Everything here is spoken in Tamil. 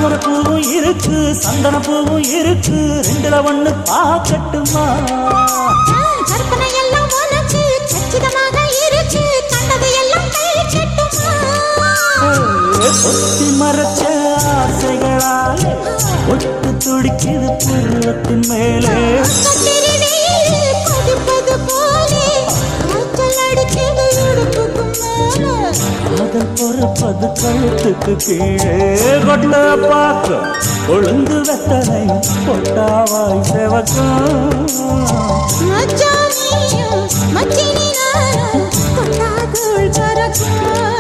தாமர பூவும் இருக்கு சந்தன பூவும் இருக்கு ரெண்டுல ஒண்ணு பார்க்கட்டுமா கற்பனை எல்லாம் உனக்கு சச்சிதமாக இருக்கு கண்டது எல்லாம் கட்டுமா ஒத்தி மறைச்ச ஆசைகளால் ஒட்டு துடிக்குது பருவத்தின் மேலே கொதிப்பது போலே காய்ச்சல் அடிக்குது இடுப்புக்கு மேலே காதல் பொறுப்பது கழுத்துக்கு கீழே கொட்ட பார்க்க கொழுந்து வெத்தனை கொட்டாவாய் செவக்கும் மச்சானியும் மச்சினி நானும் கொட்டாக்குள் பறக்கும்